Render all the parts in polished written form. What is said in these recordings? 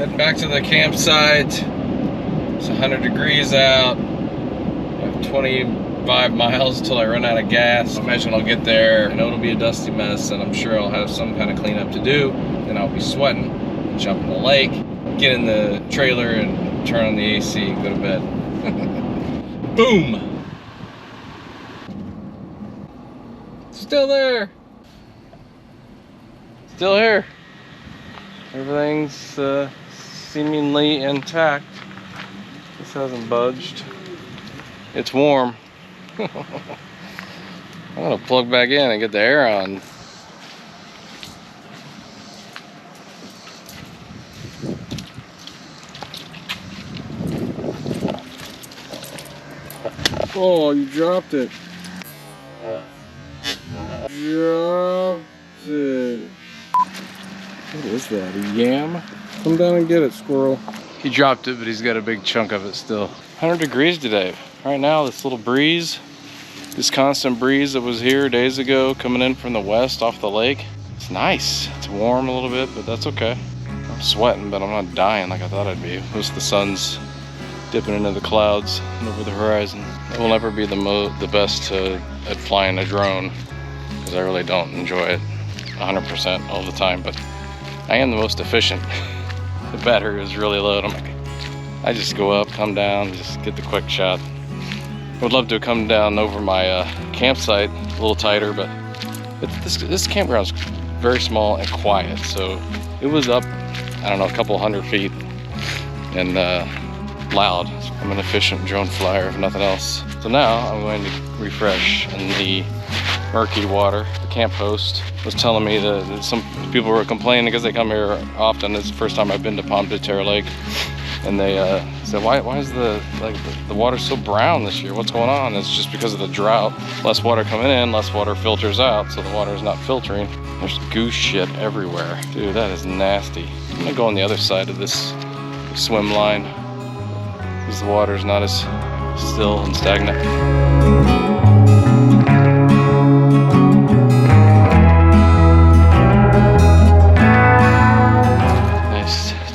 Heading back to the campsite. It's 100 degrees out. I have 25 miles until I run out of gas. I imagine I'll get there. I know it'll be a dusty mess, and I'm sure I'll have some kind of cleanup to do. Then I'll be sweating, and jump in the lake, get in the trailer, and turn on the AC and go to bed. Boom! Still there. Still here. Everything's seemingly intact. This hasn't budged. It's warm. I'm gonna plug back in and get the air on. Oh, you dropped it. Dropped it. What is that, a yam? Come down and get it, Squirrel. He dropped it, but he's got a big chunk of it still. 100 degrees today. Right now, this little breeze, this constant breeze that was here days ago coming in from the west off the lake. It's nice. It's warm a little bit, but that's okay. I'm sweating, but I'm not dying like I thought I'd be. Most the sun's dipping into the clouds and over the horizon. I will never be the best at flying a drone, because I really don't enjoy it 100% all the time, but I am the most efficient. The battery was really low, and I'm like, I just go up, come down, just get the quick shot. I would love to come down over my campsite a little tighter, but this campground's very small and quiet, so it was up, I don't know, a couple hundred feet and loud. I'm an efficient drone flyer, if nothing else. So now I'm going to refresh in the murky water. The camp host was telling me that some people were complaining because they come here often. It's the first time I've been to Pomme De Terre Lake, and they said, why is the water so brown this year? What's going on? It's just because of the drought. Less water coming in, less water filters out, so the water is not filtering. There's goose shit everywhere. Dude, that is nasty. I'm gonna go on the other side of this swim line because the water is not as still and stagnant.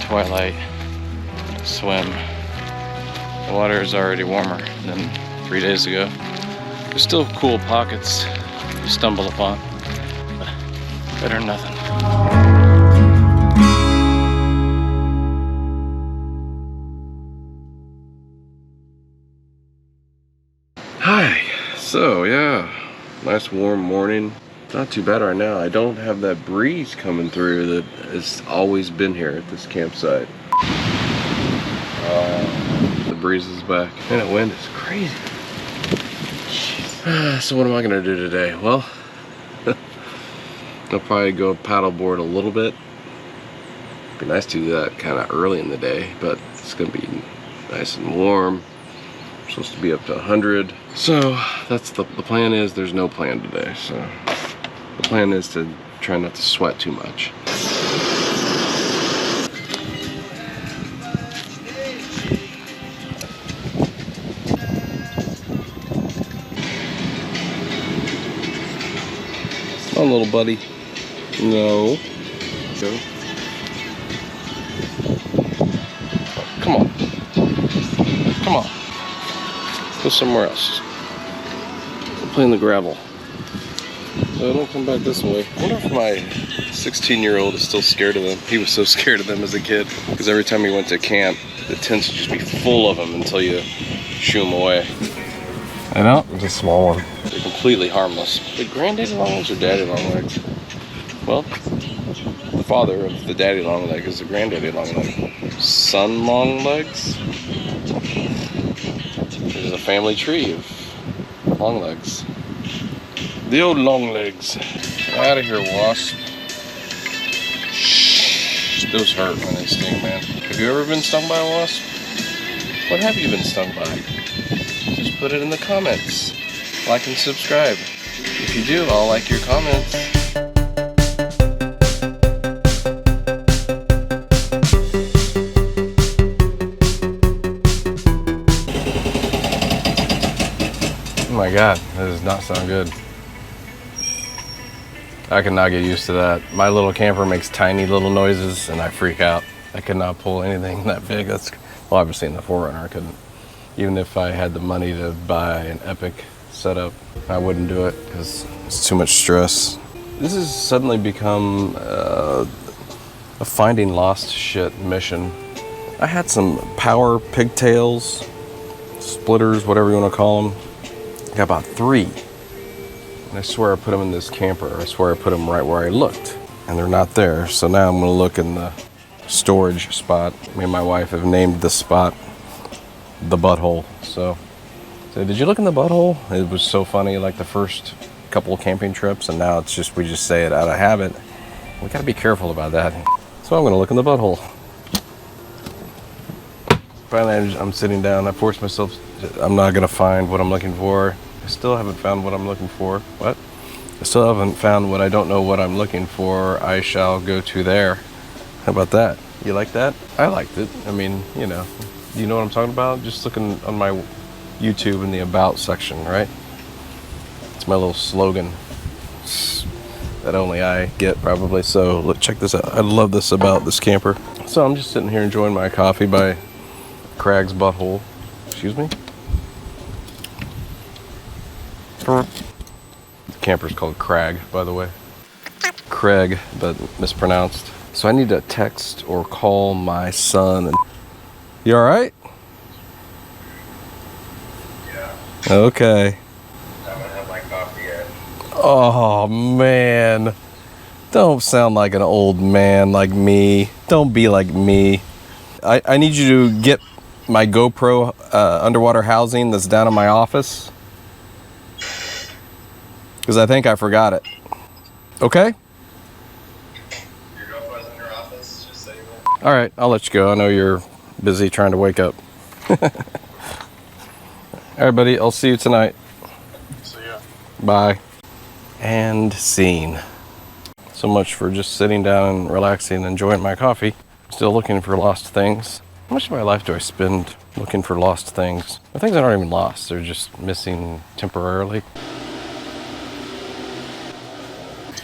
Twilight swim. The water is already warmer than 3 days ago. There's still cool pockets you stumble upon, but better than nothing. Hi. So yeah, nice warm morning. Not too bad right now. I don't have that breeze coming through that has always been here at this campsite. The breeze is back. And that wind is crazy. So what am I gonna do today? Well, I'll probably go paddleboard a little bit. Be nice to do that kind of early in the day, but it's gonna be nice and warm. I'm supposed to be up to 100. So that's the plan is there's no plan today. So the plan is to try not to sweat too much. Come on, little buddy. No. Go. Come on. Come on. Go somewhere else. Go play in the gravel. No, don't come back this way. I wonder if my 16-year-old is still scared of them. He was so scared of them as a kid, because every time he went to camp, the tents would just be full of them until you shoo them away. I know. It's a small one. They're completely harmless. The granddaddy longlegs or daddy longlegs? Well, the father of the daddy longleg is the granddaddy longleg. Son longlegs? There's a family tree of longlegs. The old longlegs. Get out of here, Wasp. Shh. Those hurt when they sting, man. Have you ever been stung by a wasp? What have you been stung by? Just put it in the comments. Like and subscribe. If you do, I'll like your comments. Oh my god, that does not sound good. I cannot get used to that. My little camper makes tiny little noises and I freak out. I could not pull anything that big. Well, obviously in the 4Runner I couldn't. Even if I had the money to buy an epic setup, I wouldn't do it because it's too much stress. This has suddenly become a finding lost shit mission. I had some power pigtails, splitters, whatever you want to call them. I got about 3. And I swear I put them in this camper. I swear I put them right where I looked. And they're not there. So now I'm going to look in the storage spot. Me and my wife have named this spot the Butthole. So did you look in the Butthole? It was so funny, like the first couple of camping trips, and now it's just, we just say it out of habit. We got to be careful about that. So I'm going to look in the Butthole. Finally, I'm sitting down. I forced myself. I'm not going to find what I'm looking for. I still haven't found what I'm looking for. What? I still haven't found what I don't know what I'm looking for. I shall go to there. How about that? You like that? I liked it. I mean, you know what I'm talking about? Just looking on my YouTube in the About section, right? It's my little slogan that only I get, probably. So look, check this out. I love this about this camper. So I'm just sitting here enjoying my coffee by Craig's Butthole. Excuse me? The camper's called Crag, by the way. Craig, but mispronounced. So I need to text or call my son. You all right? Yeah. Okay. I haven't had my coffee yet. Oh, man. Don't sound like an old man like me. Don't be like me. I need you to get my GoPro underwater housing that's down in my office. Because I think I forgot it. Okay? Your GoPro's in your office, just so you know. All right, I'll let you go. I know you're busy trying to wake up. All right, buddy. I'll see you tonight. See ya. Bye. And scene. So much for just sitting down and relaxing and enjoying my coffee. Still looking for lost things. How much of my life do I spend looking for lost things? The things that aren't even lost. They're just missing temporarily.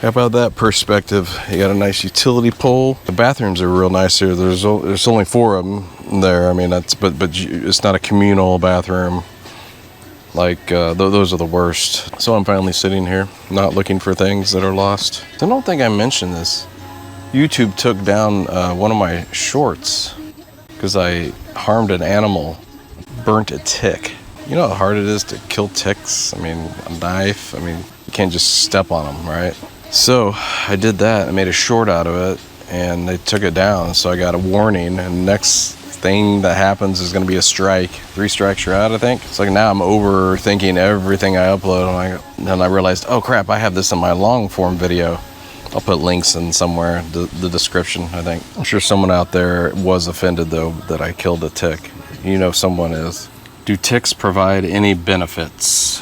How about that perspective? You got a nice utility pole. The bathrooms are real nice here. There's only 4 of them there. I mean, but it's not a communal bathroom. Like those are the worst. So I'm finally sitting here, not looking for things that are lost. I don't think I mentioned this. YouTube took down one of my shorts because I harmed an animal, burnt a tick. You know how hard it is to kill ticks? I mean, a knife. I mean, you can't just step on them, right? So I did that. I made a short out of it, and they took it down. So I got a warning, and next thing that happens is going to be a strike. 3 strikes you're out, I think. It's like now I'm overthinking everything I upload, and then I realized, oh crap, I have this in my long form video. I'll put links in somewhere, the description, I think. I'm sure someone out there was offended though that I killed a tick. You know someone is. Do ticks provide any benefits?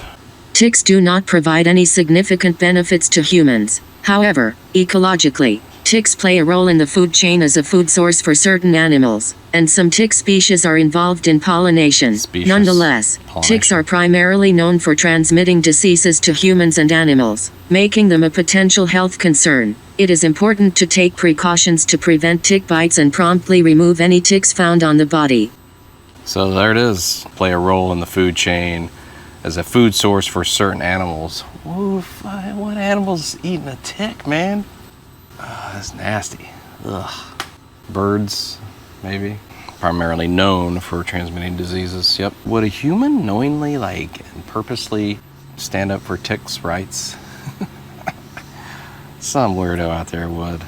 Ticks do not provide any significant benefits to humans. However, ecologically, ticks play a role in the food chain as a food source for certain animals, and some tick species are involved in pollination. Nonetheless, ticks are primarily known for transmitting diseases to humans and animals, making them a potential health concern. It is important to take precautions to prevent tick bites and promptly remove any ticks found on the body. So there it is. Play a role in the food chain as a food source for certain animals. Oof, what animal's eating a tick, man? Oh, that's nasty. Ugh. Birds, maybe. Primarily known for transmitting diseases. Yep. Would a human knowingly, and purposely stand up for ticks' rights? Some weirdo out there would.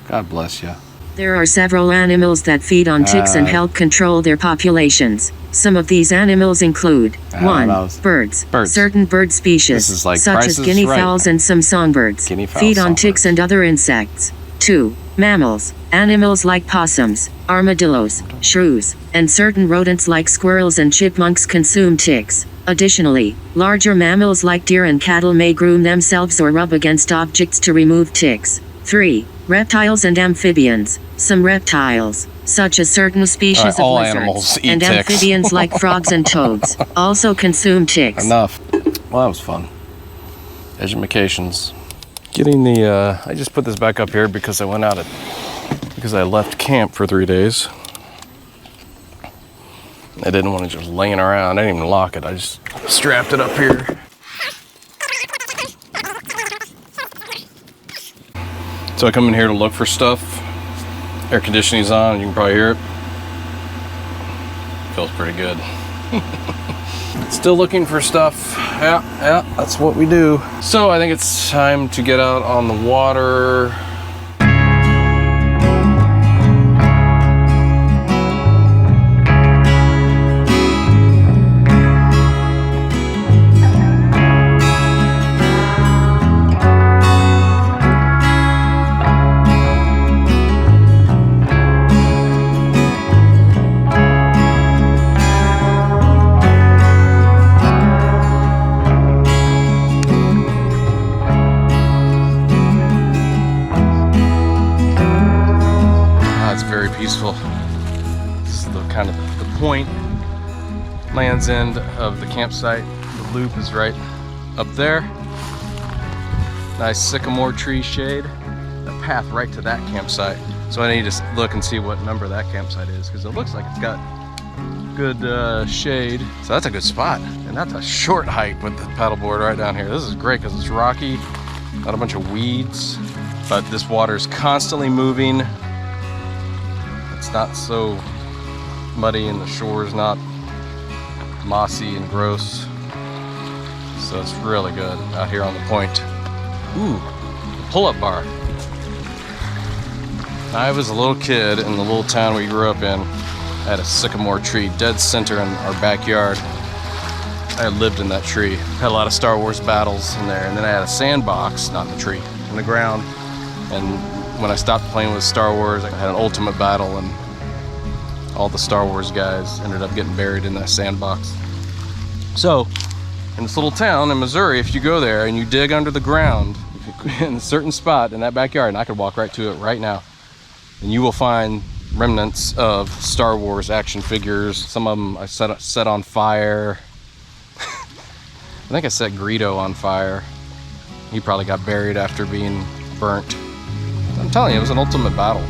God bless you. There are several animals that feed on ticks and help control their populations. Some of these animals include 1. Birds. Certain bird species, such as guinea fowls and some songbirds, feed on ticks and other insects. 2. Mammals. Animals like possums, armadillos, shrews, and certain rodents like squirrels and chipmunks consume ticks. Additionally, larger mammals like deer and cattle may groom themselves or rub against objects to remove ticks. 3. Reptiles and amphibians. Some reptiles, such as certain species of lizards and amphibians like frogs and toads, also consume ticks. Enough. Well, that was fun. Edumacations. Getting the, I just put this back up here because I went out at because I left camp for 3 days. I didn't want to just laying around. I didn't even lock it. I just strapped it up here. So I come in here to look for stuff. Air conditioning's on, you can probably hear it. Feels pretty good. Still looking for stuff. Yeah, that's what we do. So I think it's time to get out on the water. Peaceful. This is the kind of the point, land's end of the campsite. The loop is right up there. Nice sycamore tree shade. The path right to that campsite. So I need to look and see what number that campsite is, because it looks like it's got good shade. So that's a good spot. And that's a short hike with the paddleboard right down here. This is great because it's rocky, got a bunch of weeds, but this water is constantly moving. It's not so muddy and the shore is not mossy and gross. So it's really good out here on the point. Ooh, a pull-up bar. I was a little kid in the little town we grew up in. I had a sycamore tree dead center in our backyard. I lived in that tree. Had a lot of Star Wars battles in there. And then I had a sandbox, not in the tree, in the ground. And when I stopped playing with Star Wars, I had an ultimate battle, and all the Star Wars guys ended up getting buried in that sandbox. So, in this little town in Missouri, if you go there and you dig under the ground in a certain spot in that backyard, and I could walk right to it right now, and you will find remnants of Star Wars action figures. Some of them I set on fire. I think I set Greedo on fire. He probably got buried after being burnt. I'm telling you, it was an ultimate battle.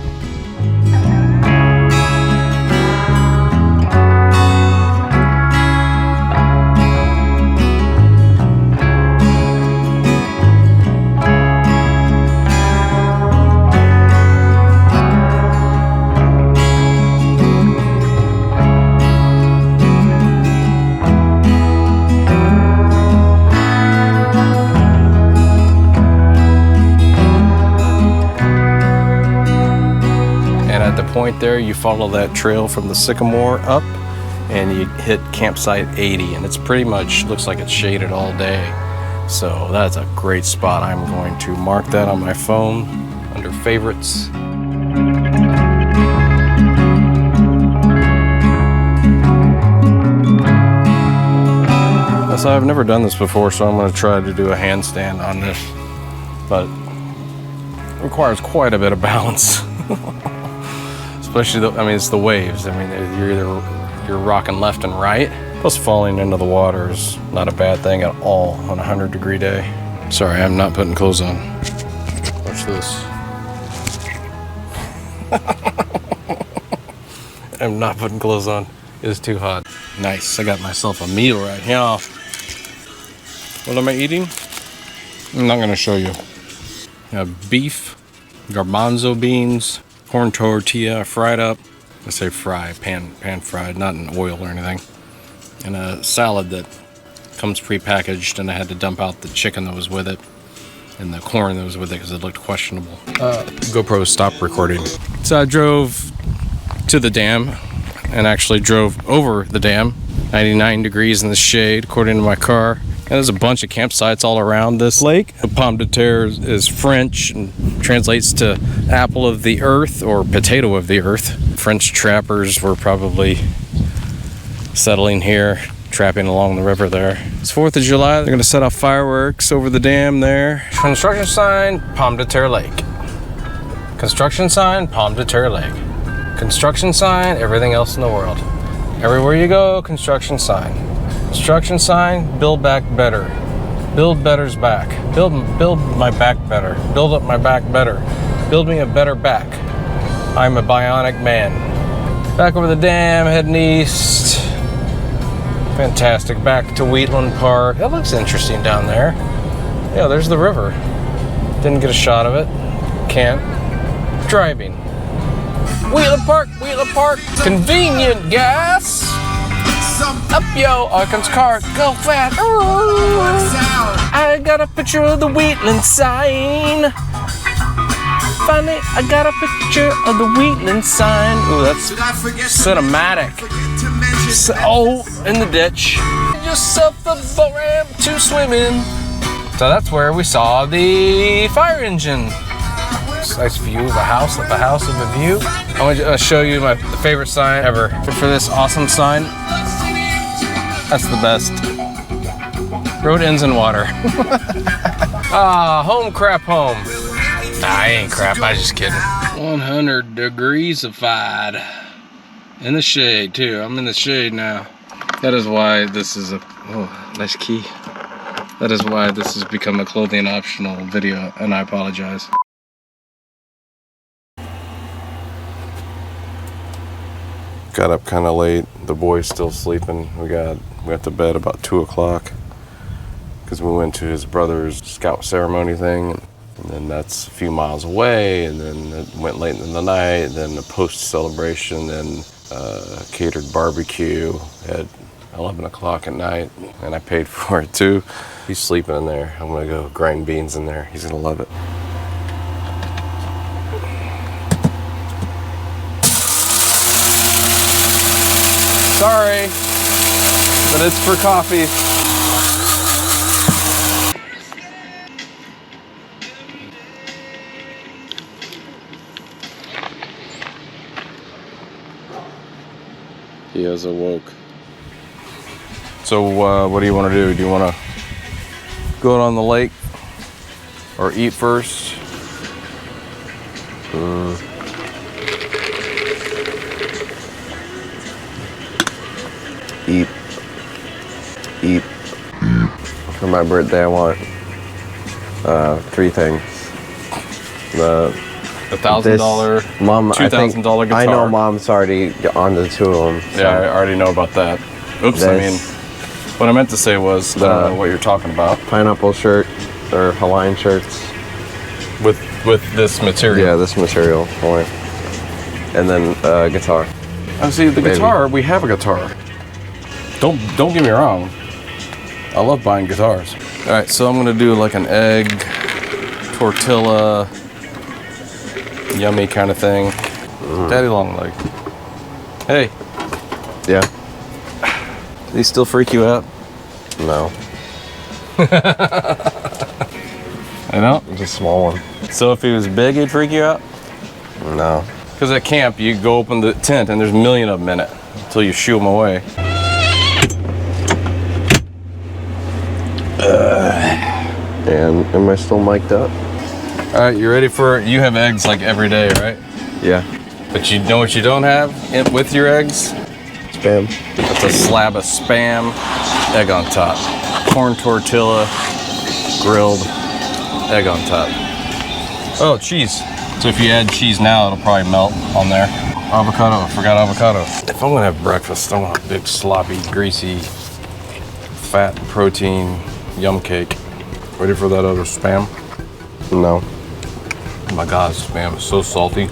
Point there, you follow that trail from the Sycamore up and you hit campsite 80, and it's pretty much looks like it's shaded all day. So that's a great spot. I'm going to mark that on my phone under favorites. So I've never done this before, so I'm going to try to do a handstand on this, but it requires quite a bit of balance. Especially, it's the waves. I mean, you're rocking left and right. Plus, falling into the water is not a bad thing at all on a 100-degree day. Sorry, I'm not putting clothes on. Watch this. I'm not putting clothes on. It's too hot. Nice. I got myself a meal right here. What am I eating? I'm not going to show you. I have beef, garbanzo beans, corn tortilla fried up. I say fry, pan fried, not in oil or anything. And a salad that comes pre-packaged, and I had to dump out the chicken that was with it and the corn that was with it because it looked questionable. GoPro stopped recording. So I drove to the dam and actually drove over the dam, 99 degrees in the shade according to my car. And there's a bunch of campsites all around this lake. The Pomme De Terre is French and translates to apple of the earth or potato of the earth. French trappers were probably settling here, trapping along the river there. It's 4th of July. They're going to set off fireworks over the dam there. Construction sign, Pomme De Terre Lake. Construction sign, Pomme De Terre Lake. Construction sign, everything else in the world. Everywhere you go, construction sign. Construction sign, build back better. Build better's back. Build my back better. Build up my back better. Build me a better back. I'm a bionic man. Back over the dam, heading east. Fantastic. Back to Wheatland Park. That looks interesting down there. Yeah, there's the river. Didn't get a shot of it. Can't. Driving. Wheatland Park, Wheatland Park. Convenient gas. Up yo, here comes car. Go fast. Ooh. I got a picture of the Wheatland sign. Finally, I got a picture of the Wheatland sign. Ooh, that's cinematic. Oh, in the ditch. Yourself a boat ramp to swim in. So that's where we saw the fire engine. Nice view of a house, of a view. I want to show you my favorite sign ever. For this awesome sign, that's the best. Road ends in water. Home crap home. Nah, I ain't crap, I just kidding. 100 degrees-ified. In the shade too, I'm in the shade now. That is why this is nice key. That is why this has become a clothing optional video, and I apologize. Got up kind of late. The boy's still sleeping. We got to bed about 2 o'clock because we went to his brother's scout ceremony thing, and then that's a few miles away. And then it went late in the night. And then the post celebration, then catered barbecue at 11 o'clock at night, and I paid for it too. He's sleeping in there. I'm gonna go grind beans in there. He's gonna love it. Sorry, but it's for coffee. He has awoke. So what do you want to do? Do you want to go out on the lake or eat first? Eat. For my birthday, I want 3 things. The $1,000, Mom, $2,000 guitar. I know Mom's already on the 2 of them. So. Yeah, I already know about that. Oops, I mean, what I meant to say was, I don't know what you're talking about. Pineapple shirt, or Hawaiian shirts. With this material? Yeah, this material. And then guitar. Oh, see, the guitar, we have a guitar. Don't get me wrong. I love buying guitars. All right, so I'm gonna do like an egg, tortilla, yummy kind of thing. Daddy Longlegs. Hey. Yeah. Does he still freak you out? No. I know? It's a small one. So if he was big, he'd freak you out? No. Because at camp, you go open the tent and there's a million of them in it until you shoo them away. And am I still mic'd up? All right, you ready for it? You have eggs like every day, right? Yeah. But you know what you don't have with your eggs? Spam. That's a slab of Spam, egg on top. Corn tortilla, grilled, egg on top. Oh, cheese. So if you add cheese now, it'll probably melt on there. Avocado, I forgot avocado. If I'm gonna have breakfast, I want a big, sloppy, greasy, fat, protein, yum cake. Ready for that other Spam? No. Oh my God, Spam is so salty.